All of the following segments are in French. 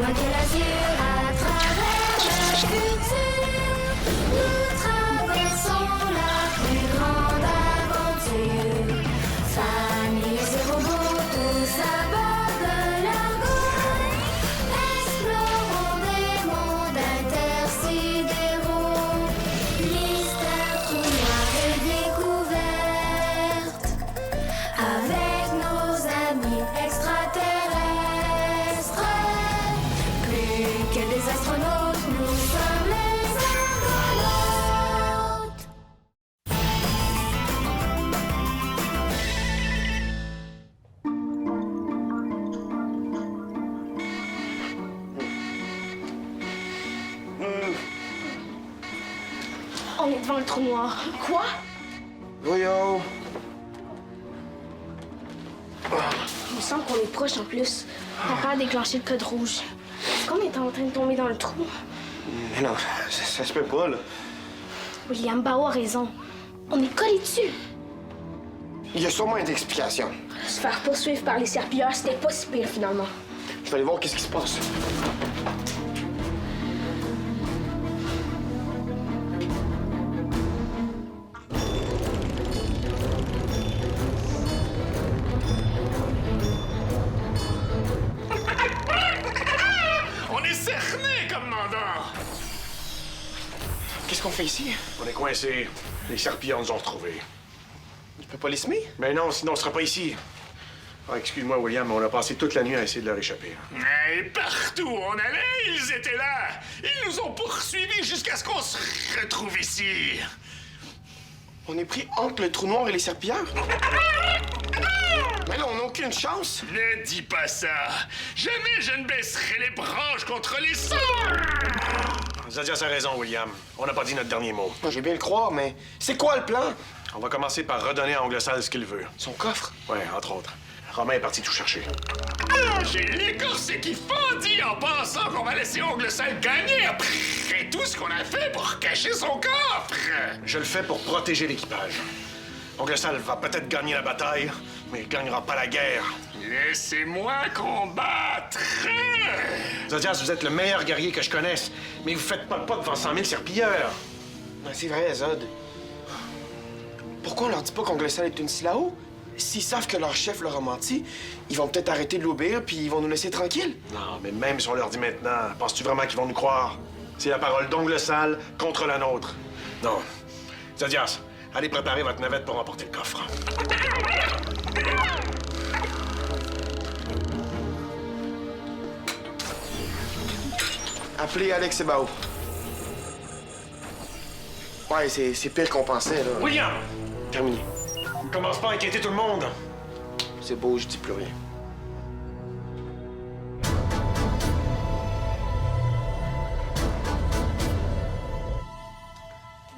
loin que l'azur, à travers le futur, nous traversons la plus grande aventure. Familles et robots, tous à bord de l'argot, explorons des mondes intersidéraux. Mystère, trou noir et découverte, avec nos amis extraterrestres. Plus que des astronautes, nous sommes les argonautes. On est devant le trou noir. Quoi? Voyons. Il me semble qu'on est proche en plus. Papa a déclenché le code rouge. Est-ce qu'on est en train de tomber dans le trou? Mais non, ça se peut pas, là. William Bao a raison. On est collé dessus. Il y a sûrement une explication. Se faire poursuivre par les serpilleurs, c'était pas si pire finalement. Je vais aller voir qu'est-ce qui se passe. On est cerné, commandant! Qu'est-ce qu'on fait ici? On est coincés. Les serpillants nous ont retrouvés. Tu peux pas les semer? Mais non, sinon on sera pas ici. Ah, excuse-moi, William, mais on a passé toute la nuit à essayer de leur échapper. Et partout où on allait, ils étaient là. Ils nous ont poursuivis jusqu'à ce qu'on se retrouve ici. On est pris entre le trou noir et les serpilleurs? Mais là, on n'a aucune chance. Ne dis pas ça. Jamais je ne baisserai les branches contre les sorts. Zadias a raison, William. On n'a pas dit notre dernier mot. Moi, j'ai bien le croire, mais c'est quoi le plan? On va commencer par redonner à Anglesal ce qu'il veut. Son coffre? Ouais, entre autres. Romain est parti tout chercher. J'ai l'écorcé qui fendit en pensant qu'on va laisser Ongle Sale gagner après tout ce qu'on a fait pour cacher son coffre. Je le fais pour protéger l'équipage. Anglesal va peut-être gagner la bataille, mais il gagnera pas la guerre. Laissez-moi combattre. Zodias, vous êtes le meilleur guerrier que je connaisse, mais vous faites pas de pas devant 100 000 serpilleurs. Ben, c'est vrai, Zod. Pourquoi on leur dit pas qu'Anglesal est une Silao? S'ils savent que leur chef leur a menti, ils vont peut-être arrêter de l'obéir puis ils vont nous laisser tranquilles. Non, mais même si on leur dit maintenant, penses-tu vraiment qu'ils vont nous croire? C'est la parole d'Anglesal contre la nôtre. Non. Zodias, allez préparer votre navette pour emporter le coffre. Appelez Alex et Bao. Ouais, c'est pire qu'on pensait, là. William! Terminé. Commence pas à inquiéter tout le monde. C'est beau, je dis plus rien.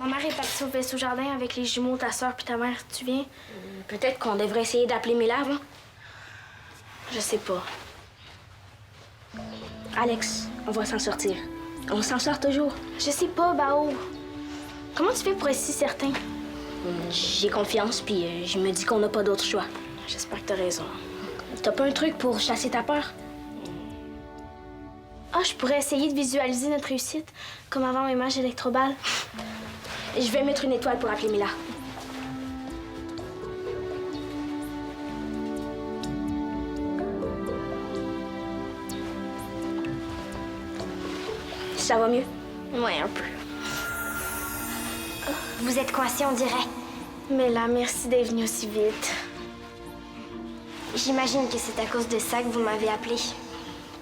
Ma mère est partie au vaisseau jardin avec les jumeaux, ta soeur puis ta mère. Tu viens? Peut-être qu'on devrait essayer d'appeler Mélave, hein? Je sais pas. Alex, on va s'en sortir. On s'en sort toujours. Je sais pas, Bao. Comment tu fais pour être si certain? J'ai confiance, puis je me dis qu'on n'a pas d'autre choix. J'espère que t'as raison. T'as pas un truc pour chasser ta peur? Ah, je pourrais essayer de visualiser notre réussite, comme avant mes matchs électroball. Je vais mettre une étoile pour appeler Mila. Ça va mieux? Ouais, un peu. Vous êtes coincés, on dirait. Mais là, merci d'être venu aussi vite. J'imagine que c'est à cause de ça que vous m'avez appelé.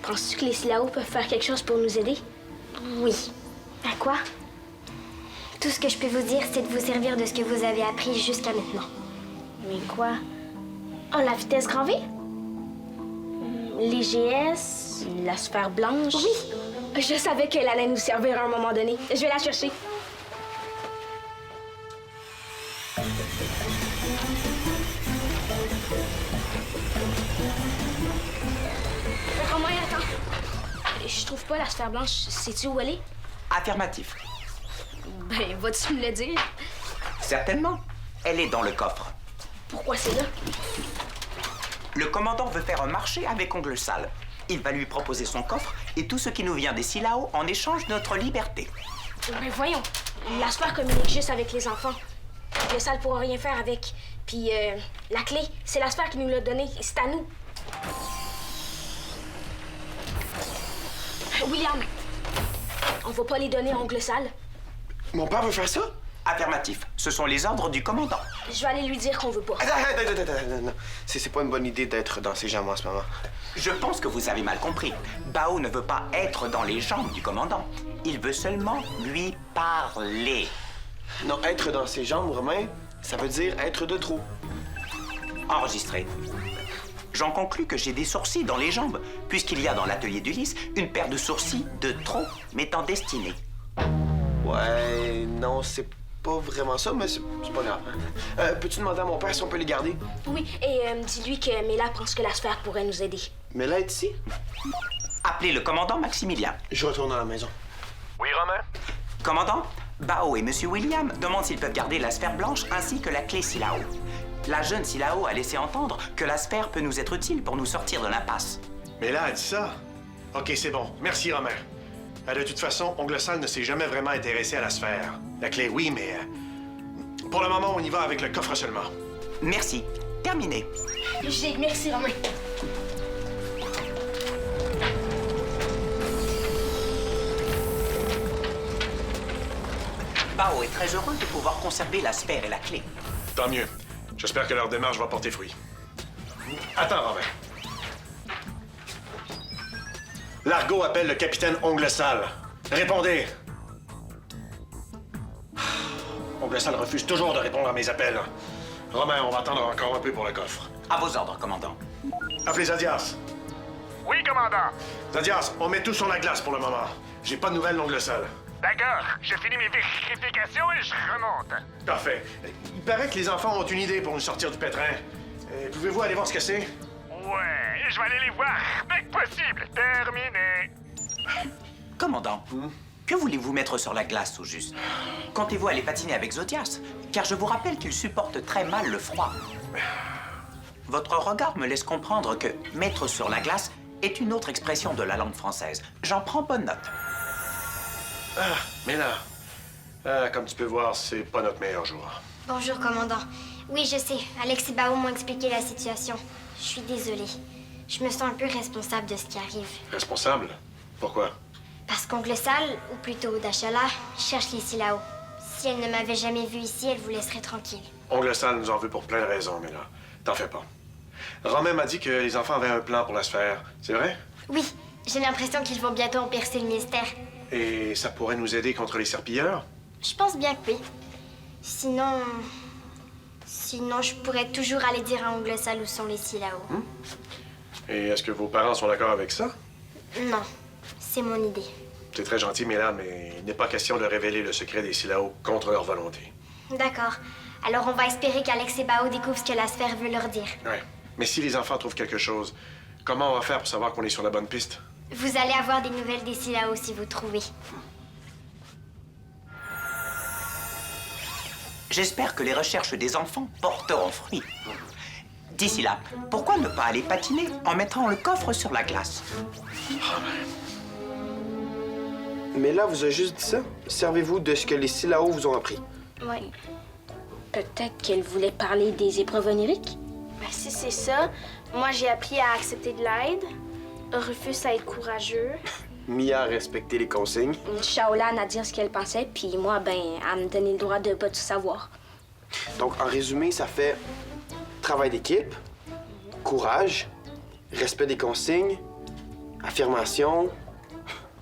Penses-tu que les Silao peuvent faire quelque chose pour nous aider? Oui. À quoi? Tout ce que je peux vous dire, c'est de vous servir de ce que vous avez appris jusqu'à maintenant. Mais quoi? Oh, la vitesse grand V? Les GS? La sphère blanche? Oui! Je savais qu'elle allait nous servir à un moment donné. Je vais la chercher. Romain, attends. Je trouve pas la sphère blanche. Sais-tu où elle est? Affirmatif. Ben, vas-tu me le dire? Certainement. Elle est dans le coffre. Pourquoi c'est là? Le commandant veut faire un marché avec Ongle Sale. Il va lui proposer son coffre et tout ce qui nous vient d'ici là-haut en échange de notre liberté. Mais voyons, la sphère communique juste avec les enfants. Le sale pourra rien faire avec. Puis la clé, c'est la sphère qui nous l'a donnée. C'est à nous. William, on va pas les donner à Ongle Sale. Mon père veut faire ça? Affirmatif. Ce sont les ordres du commandant. Je vais aller lui dire qu'on veut pas. Attends. C'est pas une bonne idée d'être dans ses jambes en ce moment. Je pense que vous avez mal compris. Bao ne veut pas être dans les jambes du commandant. Il veut seulement lui parler. Non, être dans ses jambes, Romain, ça veut dire être de trop. Enregistré. J'en conclus que j'ai des sourcils dans les jambes, puisqu'il y a dans l'atelier d'Ulysse une paire de sourcils de trop m'étant destinée. Ouais, non, c'est pas vraiment ça, mais c'est pas grave. Peux-tu demander à mon père si on peut les garder? Oui, et dis-lui que Mela pense que la sphère pourrait nous aider. Mais là, est ici? Appelez le commandant Maximilien. Je retourne à la maison. Oui, Romain? Commandant, Bao et Monsieur William demandent s'ils peuvent garder la sphère blanche ainsi que la clé Silao. La jeune Silao a laissé entendre que la sphère peut nous être utile pour nous sortir de l'impasse. Mais là, elle dit ça. OK, c'est bon. Merci, Romain. De toute façon, Ongle Sale ne s'est jamais vraiment intéressé à la sphère. La clé, oui, mais... pour le moment, on y va avec le coffre seulement. Merci. Terminé. Merci, Romain. Bao est très heureux de pouvoir conserver la sphère et la clé. Tant mieux. J'espère que leur démarche va porter fruit. Attends, Romain. L'argot appelle le capitaine Ongle Sale. Répondez! Ongle Sale refuse toujours de répondre à mes appels. Romain, on va attendre encore un peu pour le coffre. À vos ordres, commandant. Appelez Zadias. Oui, commandant. Zadias, on met tout sur la glace pour le moment. J'ai pas de nouvelles d'Ongle Sale. D'accord, je finis mes vérifications et je remonte. Parfait. Il paraît que les enfants ont une idée pour nous sortir du pétrin. Pouvez-vous aller voir ce que c'est? Ouais, je vais aller les voir dès que possible. Terminé. Commandant, que voulez-vous mettre sur la glace, au juste? Comptez-vous aller patiner avec Zodias? Car je vous rappelle qu'il supporte très mal le froid. Votre regard me laisse comprendre que mettre sur la glace est une autre expression de la langue française. J'en prends bonne note. Mais là, comme tu peux voir, c'est pas notre meilleur jour. Bonjour, commandant. Oui, je sais. Alex et Bao m'ont expliqué la situation. Je suis désolée. Je me sens un peu responsable de ce qui arrive. Responsable? Pourquoi? Parce qu'Ongle Sale, ou plutôt Dashala, cherche les Silao. Si elle ne m'avait jamais vue ici, elle vous laisserait tranquille. Ongle Sale nous en veut pour plein de raisons, mais là, t'en fais pas. Romain m'a dit que les enfants avaient un plan pour la sphère. C'est vrai? Oui, j'ai l'impression qu'ils vont bientôt en percer le mystère. Et ça pourrait nous aider contre les serpilleurs? Je pense bien que oui. Sinon, je pourrais toujours aller dire à Ongle Sale où sont les Silao. Et est-ce que vos parents sont d'accord avec ça? Non, c'est mon idée. C'est très gentil, mais il n'est pas question de révéler le secret des Silao contre leur volonté. D'accord. Alors on va espérer qu'Alex et Bao découvrent ce que la sphère veut leur dire. Ouais. Mais si les enfants trouvent quelque chose, comment on va faire pour savoir qu'on est sur la bonne piste? Vous allez avoir des nouvelles des Silao si vous trouvez. J'espère que les recherches des enfants porteront fruit. D'ici là, pourquoi ne pas aller patiner en mettant le coffre sur la glace? Mais là, vous avez juste dit ça. Servez-vous de ce que les Silao vous ont appris. Oui. Peut-être qu'elle voulait parler des épreuves oniriques? Ben, si c'est ça, moi j'ai appris à accepter de l'aide, refuse à être courageux. Mia a respecté les consignes. Shaolan a dit ce qu'elle pensait, puis moi, elle me donnait le droit de pas tout savoir. Donc, en résumé, ça fait travail d'équipe, courage, respect des consignes, affirmation.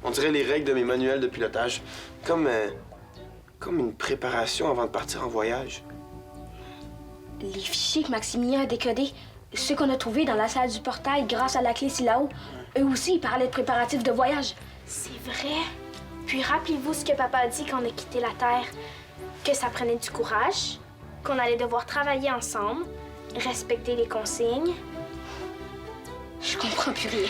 On dirait les règles de mes manuels de pilotage. Comme une préparation avant de partir en voyage. Les fichiers que Maximilien a décodés, ceux qu'on a trouvés dans la salle du portail grâce à la clé Silao, eux aussi, ils parlaient de préparatifs de voyage. C'est vrai. Puis rappelez-vous ce que papa a dit quand on a quitté la Terre. Que ça prenait du courage, qu'on allait devoir travailler ensemble, respecter les consignes. Je comprends plus rien.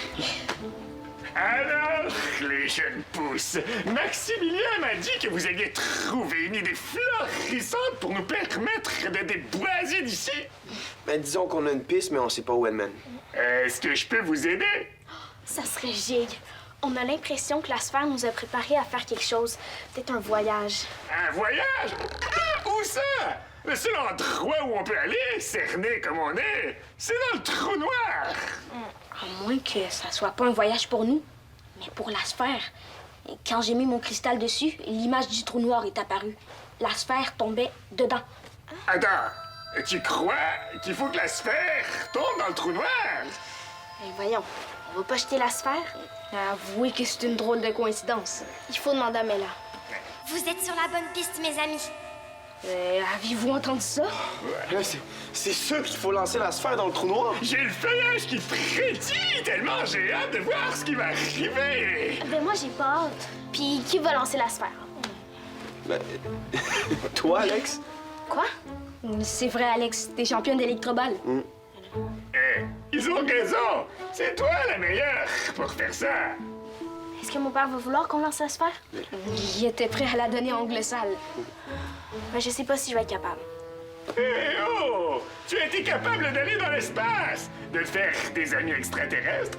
Alors, les jeunes pousses, Maximilien m'a dit que vous aviez trouvé une idée florissante pour nous permettre de déboiser d'ici. Ben, disons qu'on a une piste, mais on sait pas où elle mène. Est-ce que je peux vous aider? Ça serait giga. On a l'impression que la sphère nous a préparés à faire quelque chose. Peut-être un voyage. Un voyage? Ah, où ça? Le seul endroit où on peut aller, cerné comme on est, c'est dans le trou noir. À moins que ça soit pas un voyage pour nous, mais pour la sphère. Et quand j'ai mis mon cristal dessus, l'image du trou noir est apparue. La sphère tombait dedans. Attends, tu crois qu'il faut que la sphère tombe dans le trou noir? Mais voyons, on va pas jeter la sphère? Avouez que c'est une drôle de coïncidence. Il faut demander à Mela. Vous êtes sur la bonne piste, mes amis. Avez-vous entendu ça? Là, c'est sûr qu'il faut lancer la sphère dans le trou noir. J'ai le feuillage qui frétille tellement j'ai hâte de voir ce qui va arriver. Ben moi, j'ai pas hâte. Puis qui va lancer la sphère? Ben, toi, Alex? Quoi? C'est vrai, Alex, t'es championne d'électroball. Eh, ils ont raison. C'est toi la meilleure pour faire ça. Est-ce que mon père va vouloir qu'on lance la sphère? Il était prêt à la donner à Ongle Sale. Ben, je sais pas si je vais être capable. Eh oh! Tu as été capable d'aller dans l'espace, de faire des amis extraterrestres,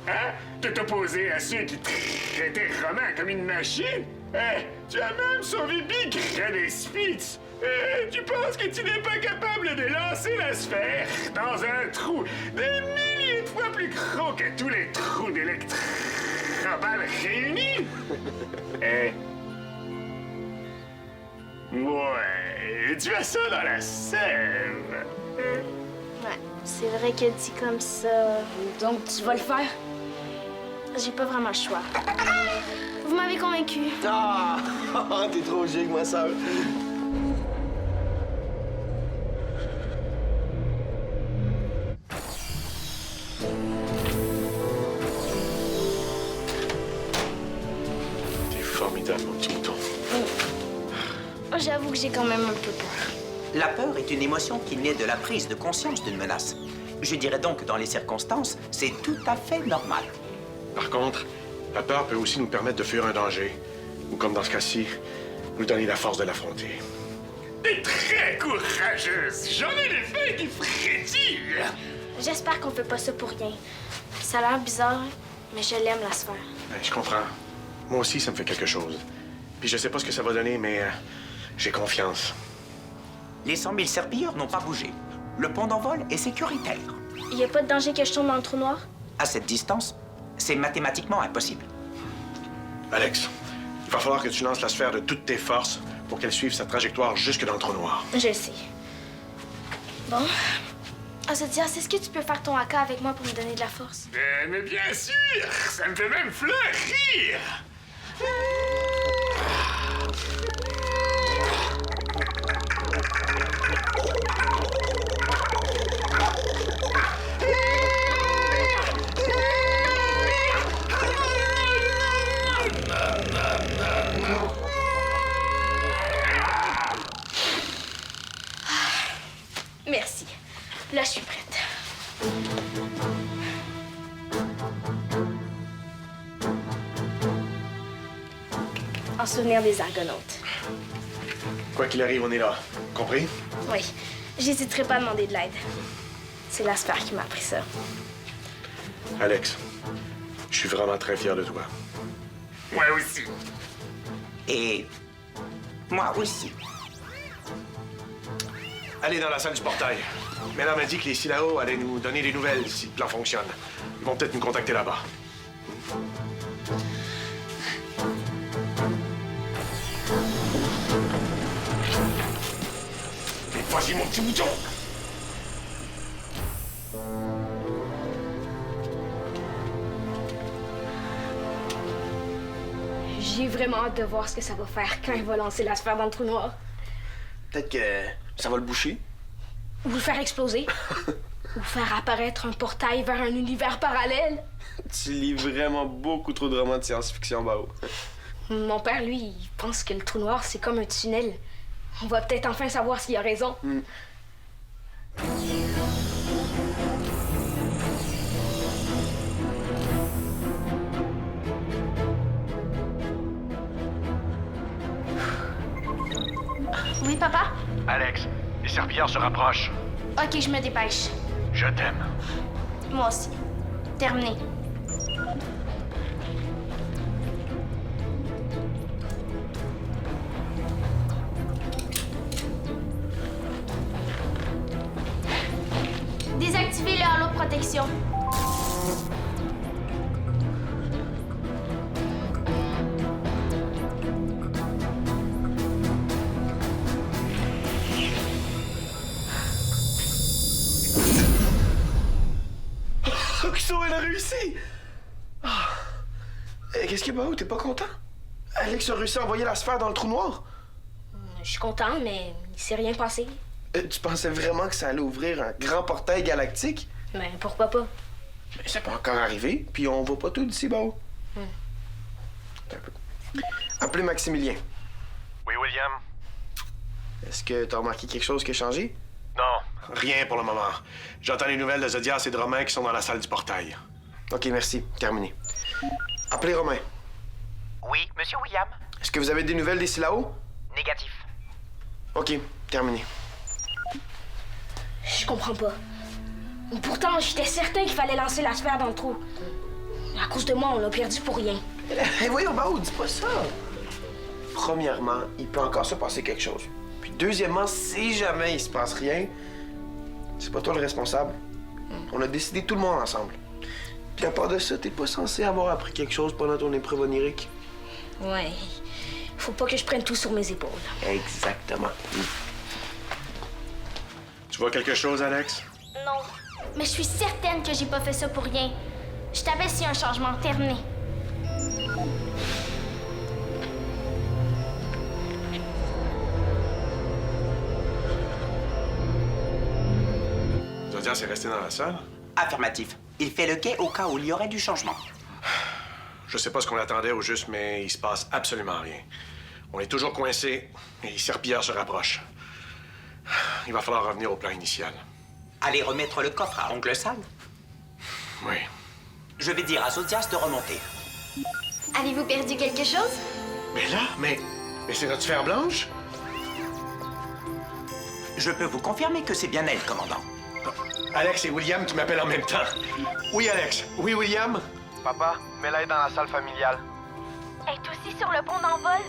hein? De t'opposer à ceux qui traitaient Roman comme une machine. Eh, tu as même sauvé Big des Spitz. Eh, tu penses que tu n'es pas capable de lancer la sphère dans un trou des milliers de fois plus gros que tous les trous d'électroball réunis? Eh? Ouais, tu as ça dans la sève. Ouais, c'est vrai que dit comme ça, Donc, tu vas le faire? j'ai pas vraiment le choix. Vous m'avez convaincu. Ah! T'es trop gigue, ma sœur. T'es formidable, mon petit mouton. J'avoue que j'ai quand même un peu peur. La peur est une émotion qui naît de la prise de conscience d'une menace. Je dirais donc que dans les circonstances, c'est tout à fait normal. Par contre, la peur peut aussi nous permettre de fuir un danger. Ou comme dans ce cas-ci, nous donner la force de l'affronter. T'es très courageuse. J'en ai les feuilles qui frétillent. J'espère qu'on fait pas ça pour rien. Ça a l'air bizarre, mais je l'aime, la sphère. Ben, je comprends. Moi aussi, ça me fait quelque chose. Puis je sais pas ce que ça va donner, mais j'ai confiance. Les 100 000 serpilleurs n'ont pas bougé. Le pont d'envol est sécuritaire. Y a pas de danger que je tombe dans le trou noir? À cette distance, c'est mathématiquement impossible. Alex, il va falloir que tu lances la sphère de toutes tes forces pour qu'elle suive sa trajectoire jusque dans le trou noir. Je le sais. Bon. Azodia, est-ce que tu peux faire ton haka avec moi pour me donner de la force? Mais bien sûr, ça me fait même fleurir. Merci. Là, je suis prête. En souvenir des Argonautes. Quoi qu'il arrive, on est là. Compris? Oui. J'hésiterai pas à demander de l'aide. C'est la sphère qui m'a appris ça. Alex, je suis vraiment très fier de toi. Moi aussi. Et moi aussi. Allez dans la salle du portail. Mela m'a dit que les Silao allaient nous donner des nouvelles si le plan fonctionne. Ils vont peut-être nous contacter là-bas. Mais vas-y, mon petit mouton. J'ai vraiment hâte de voir ce que ça va faire quand il va lancer la sphère dans le trou noir. Peut-être que ça va le boucher. Ou le faire exploser. Ou faire apparaître un portail vers un univers parallèle. Tu lis vraiment beaucoup trop de romans de science-fiction, Bao. Mon père, lui, il pense que le trou noir, c'est comme un tunnel. On va peut-être enfin savoir s'il a raison. Oui, papa? Alex, les serpillères se rapprochent. Ok, je me dépêche. Je t'aime. Moi aussi. Terminé. situation. Oxo, elle a réussi! Ah. Qu'est-ce qu'il y a, Bao? T'es pas content? Alex a réussi à envoyer la sphère dans le trou noir? Je suis content, mais il s'est rien passé. Tu pensais vraiment que ça allait ouvrir un grand portail galactique? Mais pourquoi pas? Mais c'est pas encore arrivé, puis on voit pas tout d'ici, Bao. Un peu. Appelez Maximilien. Oui, William? Est-ce que t'as remarqué quelque chose qui a changé? Non, rien pour le moment. J'entends les nouvelles de Zodias et de Romain qui sont dans la salle du portail. OK, merci. Terminé. Appelez Romain. Oui, monsieur William? Est-ce que vous avez des nouvelles d'ici là-haut? Négatif. OK, terminé. Je comprends pas. Pourtant, j'étais certain qu'il fallait lancer la sphère dans le trou. À cause de moi, on l'a perdu pour rien. Hey, voyons, Bao, dis pas ça. Premièrement, il peut encore se passer quelque chose. Puis deuxièmement, si jamais il se passe rien, c'est pas toi le responsable. On a décidé tout le monde ensemble. Puis à part de ça, t'es pas censé avoir appris quelque chose pendant ton épreuve onirique. Ouais. Faut pas que je prenne tout sur mes épaules. Exactement. Tu vois quelque chose, Alex? Non. Mais je suis certaine que j'ai pas fait ça pour rien. Je t'avais s'il y a un changement terminé. Zodias est resté dans la salle? Affirmatif. Il fait le quai au cas où il y aurait du changement. Je sais pas ce qu'on attendait au juste, mais il se passe absolument rien. On est toujours coincés et les serpillères se rapprochent. Il va falloir revenir au plan initial. Allez remettre le coffre à Oncle Sal. Oui. Je vais dire à Zodias de remonter. Avez-vous perdu quelque chose? Mais là, mais c'est notre sphère blanche? Je peux vous confirmer que c'est bien elle, commandant. Alex et William qui m'appellent en même temps. Oui, Alex. Oui, William? Papa, mets-la dans la salle familiale. Elle est aussi sur le pont d'envol.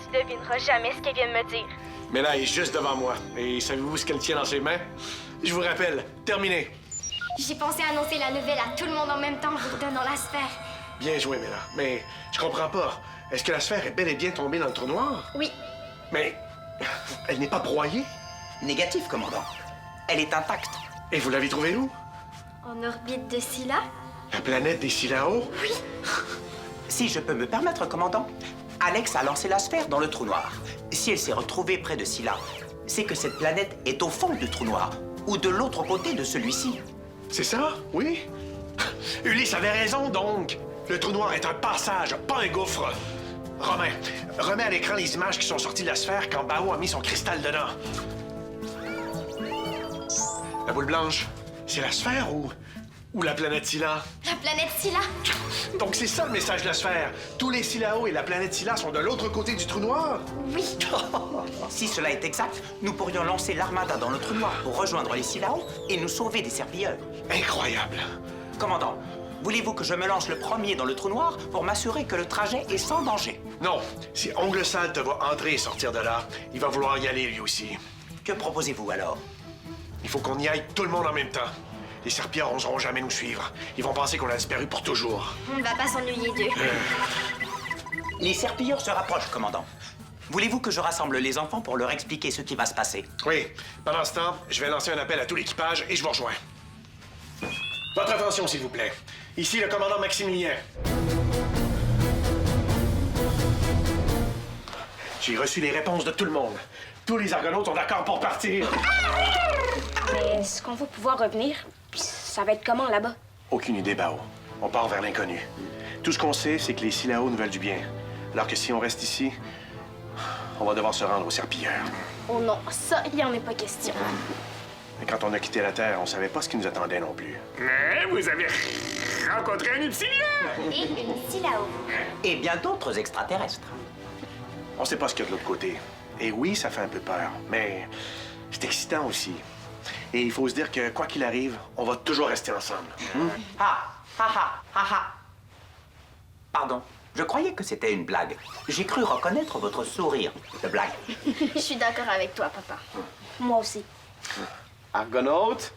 Tu devineras jamais ce qu'elle vient de me dire. Mais là, elle est juste devant moi. Et savez-vous ce qu'elle tient dans ses mains? Je vous rappelle, terminé. J'ai pensé annoncer la nouvelle à tout le monde en même temps en vous donnant la sphère. Bien joué, Mela. Mais je comprends pas. Est-ce que la sphère est bel et bien tombée dans le trou noir? Oui. Mais elle n'est pas broyée? Négatif, commandant. Elle est intacte. Et vous l'avez trouvée où? En orbite de Scylla? La planète des Silao? Si je peux me permettre, commandant, Alex a lancé la sphère dans le trou noir. Si elle s'est retrouvée près de Scylla, c'est que cette planète est au fond du trou noir, ou de l'autre côté de celui-ci. C'est ça? Oui? Ulysse avait raison, donc. Le trou noir est un passage, pas un gouffre. Romain, remets à l'écran les images qui sont sorties de la sphère quand Bao a mis son cristal dedans. La boule blanche, c'est la sphère ou la planète Scylla? La planète Scylla? Donc c'est ça le message de la sphère. Tous les Silao et la planète Scylla sont de l'autre côté du trou noir? Oui. Si cela est exact, nous pourrions lancer l'armada dans le trou noir pour rejoindre les Silao et nous sauver des serpilleurs. Incroyable. Commandant, voulez-vous que je me lance le premier dans le trou noir pour m'assurer que le trajet est sans danger? Non, si Ongle Sal te voit entrer et sortir de là, il va vouloir y aller lui aussi. Que proposez-vous alors? Il faut qu'on y aille tout le monde en même temps. Les serpillères n'oseront jamais nous suivre. Ils vont penser qu'on a disparu pour toujours. On ne va pas s'ennuyer d'eux. Les serpilleurs se rapprochent, commandant. Voulez-vous que je rassemble les enfants pour leur expliquer ce qui va se passer? Oui. Pendant ce temps, je vais lancer un appel à tout l'équipage et je vous rejoins. Votre attention, s'il vous plaît. Ici le commandant Maximilien. J'ai reçu les réponses de tout le monde. Tous les Argonautes sont d'accord pour partir. Mais est-ce qu'on va pouvoir revenir? Puis ça va être comment là-bas? Aucune idée, Bao. On part vers l'inconnu. Tout ce qu'on sait, c'est que les Silao nous veulent du bien. Alors que si on reste ici, on va devoir se rendre aux serpilleurs. Oh non, ça, il n'y en est pas question. Mais quand on a quitté la Terre, on savait pas ce qui nous attendait non plus. Mais vous avez rencontré un Upsilon! Et une Scyllao. Et bien d'autres extraterrestres. On sait pas ce qu'il y a de l'autre côté. Et oui, ça fait un peu peur, mais c'est excitant aussi. Et il faut se dire que, quoi qu'il arrive, on va toujours rester ensemble. Ah, ah, ah, ah, ah. Pardon, je croyais que c'était une blague. J'ai cru reconnaître votre sourire de blague. Je suis d'accord avec toi, papa. Moi aussi. Argonaute?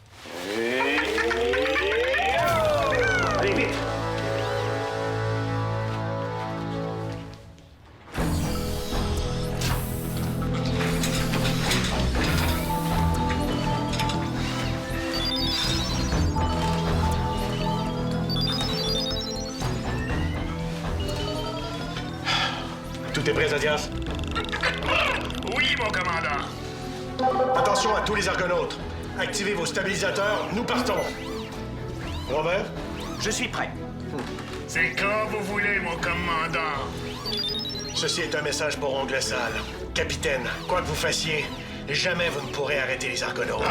Tout est prêt, Zodias? Oui, mon commandant. Attention à tous les argonautes. Activez vos stabilisateurs, nous partons. Robert? Je suis prêt. C'est quand vous voulez, mon commandant. Ceci est un message pour Ongle Sale. Capitaine, quoi que vous fassiez, jamais vous ne pourrez arrêter les argonautes.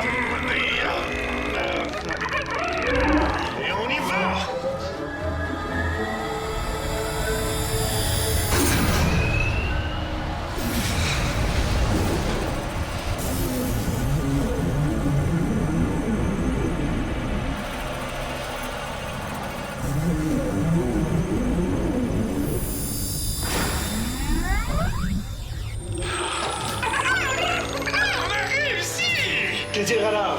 Et on y va! Que dire alors?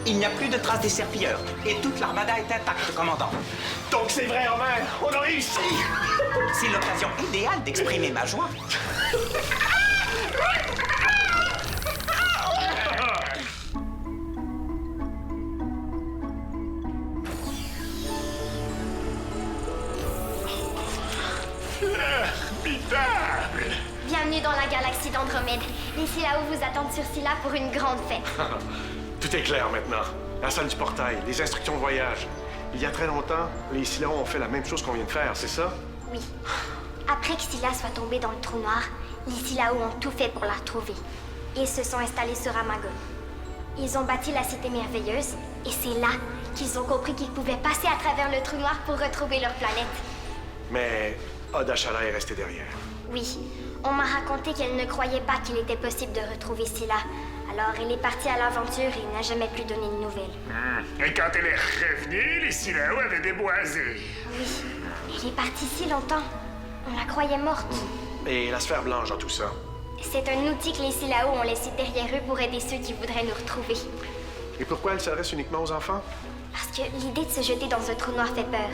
Il n'y a plus de traces des serpilleurs et toute l'armada est intacte, commandant. Donc c'est vrai, Homer! On a réussi! C'est l'occasion idéale d'exprimer ma joie. Formidable! Bienvenue dans la galaxie d'Andromède. Les Silaos vous attendent sur Scylla pour une grande fête. Tout est clair maintenant. La salle du portail, les instructions de voyage. Il y a très longtemps, les Silaos ont fait la même chose qu'on vient de faire, c'est ça? Oui. Après que Scylla soit tombée dans le trou noir, les Silaos ont tout fait pour la retrouver. Ils se sont installés sur Amagon. Ils ont bâti la cité merveilleuse, et c'est là qu'ils ont compris qu'ils pouvaient passer à travers le trou noir pour retrouver leur planète. Mais Odashala est resté derrière. Oui. On m'a raconté qu'elle ne croyait pas qu'il était possible de retrouver Scylla. Alors elle est partie à l'aventure et n'a jamais plus donné de nouvelles. Et quand elle est revenue, les Silaos avaient déboisé. Oui. Elle est partie si longtemps. On la croyait morte. Et la sphère blanche dans tout ça. C'est un outil que les Silaos ont laissé derrière eux pour aider ceux qui voudraient nous retrouver. Et pourquoi elle s'adresse uniquement aux enfants? Parce que l'idée de se jeter dans un trou noir fait peur.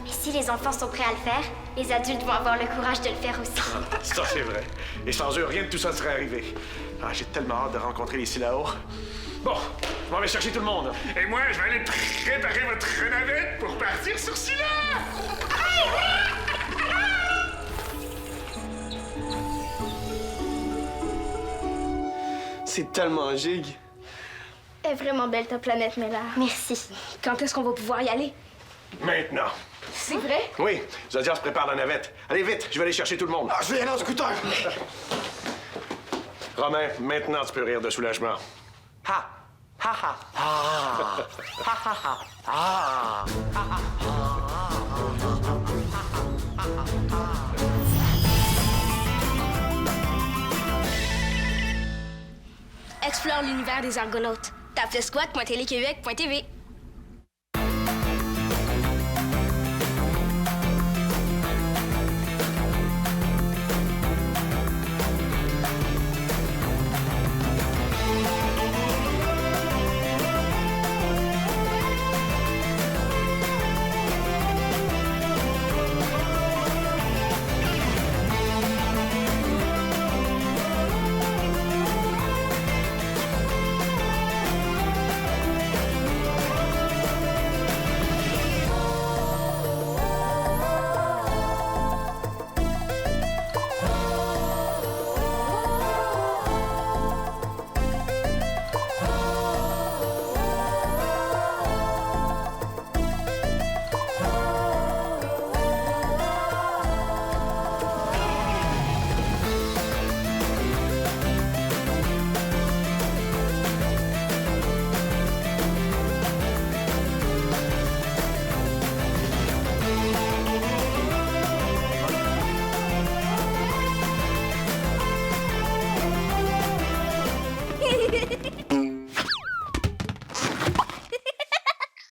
Mais si les enfants sont prêts à le faire, les adultes vont avoir le courage de le faire aussi. Ça, c'est vrai. Et sans eux, rien de tout ça ne serait arrivé. Ah, j'ai tellement hâte de rencontrer les Silaos. Bon, je m'en vais chercher tout le monde. Et moi, je vais aller préparer votre navette pour partir sur Scylla! C'est tellement gigue. Elle est vraiment belle, ta planète, Mela. Merci. Quand est-ce qu'on va pouvoir y aller? Maintenant. C'est vrai? Oui, Zodias prépare la navette. Allez vite, je vais aller chercher tout le monde. Ah, je vais aller en scooter! Romain, maintenant tu peux rire de soulagement. Ha! Ha ha! Ah! Ha ha ha! Ah! Ha ha Explore l'univers des Argonautes. Tape le squat.téléquebec.tv.